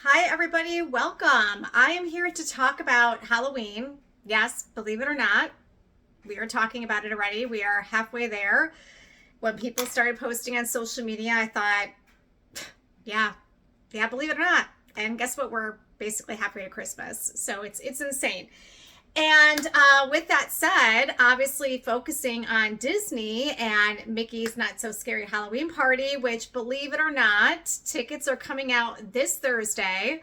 Hi, everybody. Welcome. I am here to talk about Halloween. Yes, believe it or not, we are talking about it already. We are halfway there. When people started posting on social media, I thought, yeah, believe it or not. And guess what? We're basically halfway to Christmas. So it's insane. And with that said, obviously focusing on Disney and Mickey's Not So Scary Halloween Party, which, believe it or not, tickets are coming out this Thursday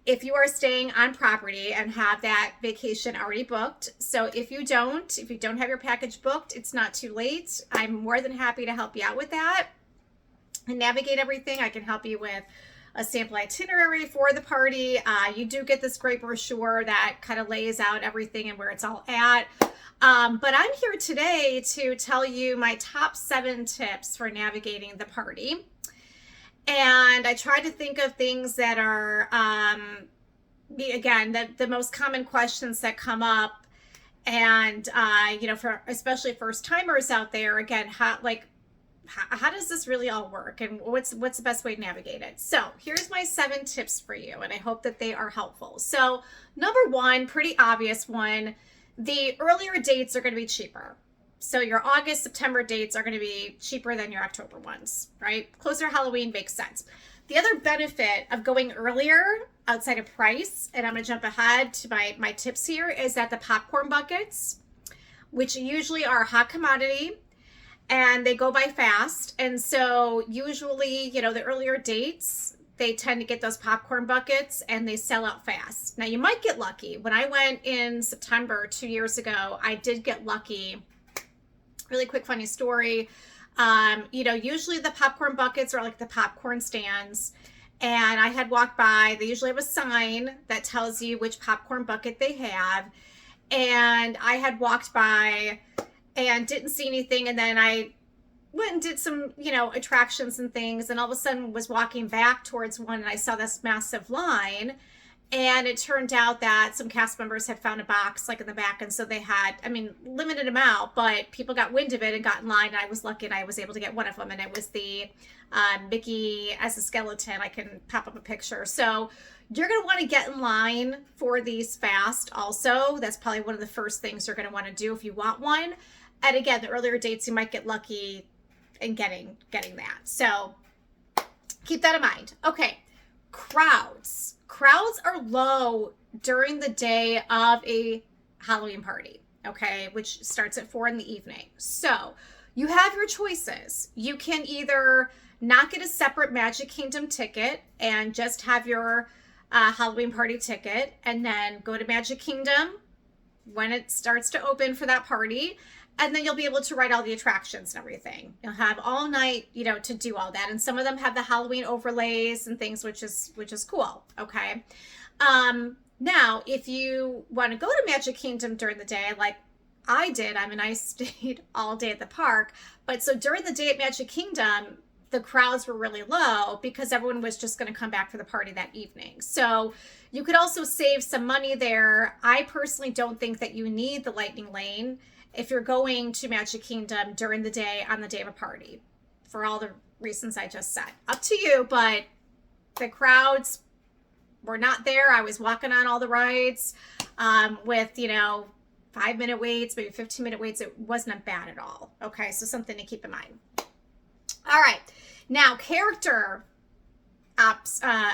if you are staying on property and have that vacation already booked. So if you don't have your package booked, it's not too late. I'm more than happy to help you out with that and navigate everything. I can help you with a sample itinerary for the party. You do get this great brochure that kind of lays out everything and where it's all at. But I'm here today to tell you my top 7 tips for navigating the party. And I try to think of things that are, again, the most common questions that come up. And, for especially first timers out there, again, how does this really all work, and what's the best way to navigate it? So here's my 7 tips for you, and I hope that they are helpful. So number 1, pretty obvious one, the earlier dates are going to be cheaper. So your August, September dates are going to be cheaper than your October ones, right? Closer to Halloween makes sense. The other benefit of going earlier outside of price, and I'm going to jump ahead to my tips here, is that the popcorn buckets, which usually are a hot commodity, and they go by fast. And so usually, the earlier dates, they tend to get those popcorn buckets and they sell out fast. Now you might get lucky. When I went in September 2 years ago, I did get lucky. Really quick funny story. Usually the popcorn buckets are like the popcorn stands. And I had walked by, they usually have a sign that tells you which popcorn bucket they have. And I had walked by and didn't see anything, and then I went and did some attractions and things, and all of a sudden was walking back towards one, and I saw this massive line, and it turned out that some cast members had found a box like in the back, and so they had, limited amount, but people got wind of it and got in line, and I was lucky and I was able to get one of them, and it was the Mickey as a skeleton. I can pop up a picture. So you're going to want to get in line for these fast also. That's probably one of the first things you're going to want to do if you want one. And again, the earlier dates, you might get lucky in getting that. So keep that in mind. Okay, crowds. Crowds are low during the day of a Halloween party, okay, which starts at 4 in the evening. So you have your choices. You can either not get a separate Magic Kingdom ticket and just have your Halloween party ticket, and then go to Magic Kingdom when it starts to open for that party. And then you'll be able to ride all the attractions and everything. You'll have all night, to do all that. And some of them have the Halloween overlays and things, which is cool. Okay. Now, if you want to go to Magic Kingdom during the day, like I did, I stayed all day at the park. But so during the day at Magic Kingdom, the crowds were really low because everyone was just going to come back for the party that evening. So you could also save some money there. I personally don't think that you need the lightning lane if you're going to Magic Kingdom during the day on the day of a party, for all the reasons I just said. Up to you, but the crowds were not there. I was walking on all the rides with 5-minute waits, maybe 15-minute waits. It wasn't bad at all. Okay, so something to keep in mind. All right, now character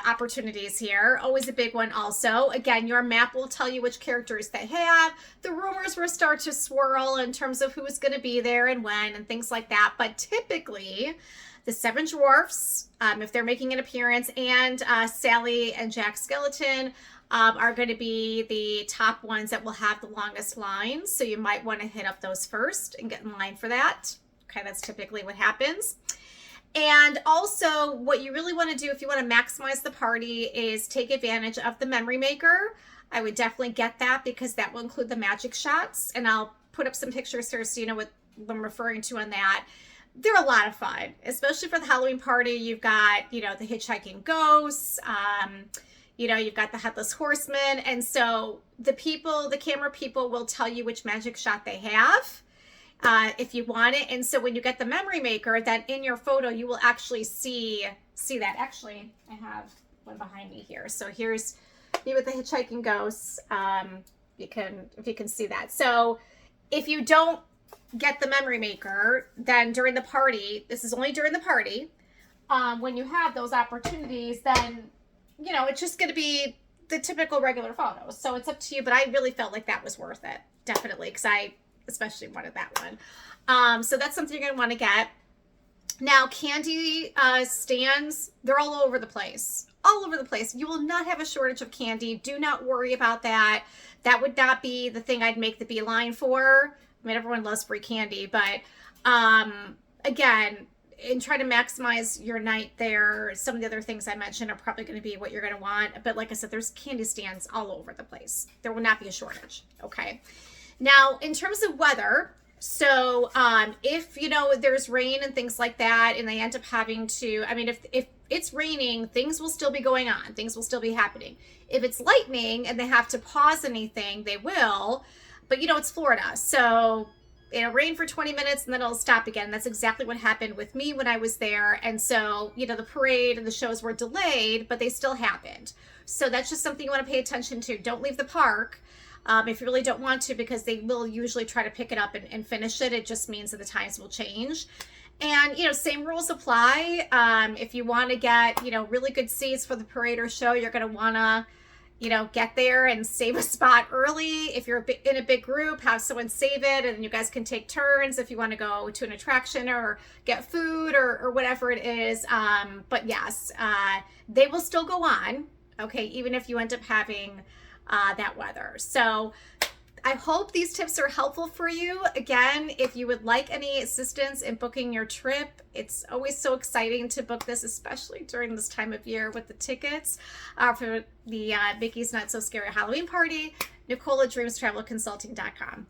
opportunities here, always a big one also. Again, your map will tell you which characters they have. The rumors will start to swirl in terms of who's going to be there and when and things like that. But typically, the 7 dwarfs, if they're making an appearance, and Sally and Jack Skeleton are going to be the top ones that will have the longest lines. So you might want to hit up those first and get in line for that. Okay, that's typically what happens. And also, what you really want to do if you want to maximize the party is take advantage of the memory maker. I would definitely get that because that will include the magic shots. And I'll put up some pictures here so you know what I'm referring to on that. They're a lot of fun, especially for the Halloween party. You've got, the hitchhiking ghosts, you've got the headless horseman. And so the camera people will tell you which magic shot they have. If you want it. And so when you get the memory maker, then in your photo, you will actually see that. Actually, I have one behind me here. So here's me with the hitchhiking ghosts. If you can see that. So if you don't get the memory maker, then during the party, this is only during the party, when you have those opportunities, then, it's just going to be the typical regular photos. So it's up to you, but I really felt like that was worth it. Definitely. Because I especially wanted that one. So that's something you're going to want to get. Now, candy stands, they're all over the place. All over the place. You will not have a shortage of candy. Do not worry about that. That would not be the thing I'd make the beeline for. I mean, everyone loves free candy, but again, in trying to maximize your night there, some of the other things I mentioned are probably going to be what you're going to want. But like I said, there's candy stands all over the place. There will not be a shortage. Okay. Now, in terms of weather, so if, there's rain and things like that, and they end up having to, I mean, if it's raining, things will still be going on. Things will still be happening. If it's lightning and they have to pause anything, they will. But, it's Florida. So it'll rain for 20 minutes and then it'll stop again. That's exactly what happened with me when I was there. And so, the parade and the shows were delayed, but they still happened. So that's just something you want to pay attention to. Don't leave the park. If you really don't want to, because they will usually try to pick it up and finish it. It just means that the times will change. And, same rules apply. If you want to get, really good seats for the parade or show, you're going to want to, get there and save a spot early. If you're in a big group, have someone save it, and you guys can take turns if you want to go to an attraction or get food or whatever it is. But yes, they will still go on. Okay. Even if you end up having that weather. So I hope these tips are helpful for you. Again, if you would like any assistance in booking your trip, it's always so exciting to book this, especially during this time of year with the tickets for the Mickey's Not So Scary Halloween Party. Nicole at dreamstravelconsulting.com.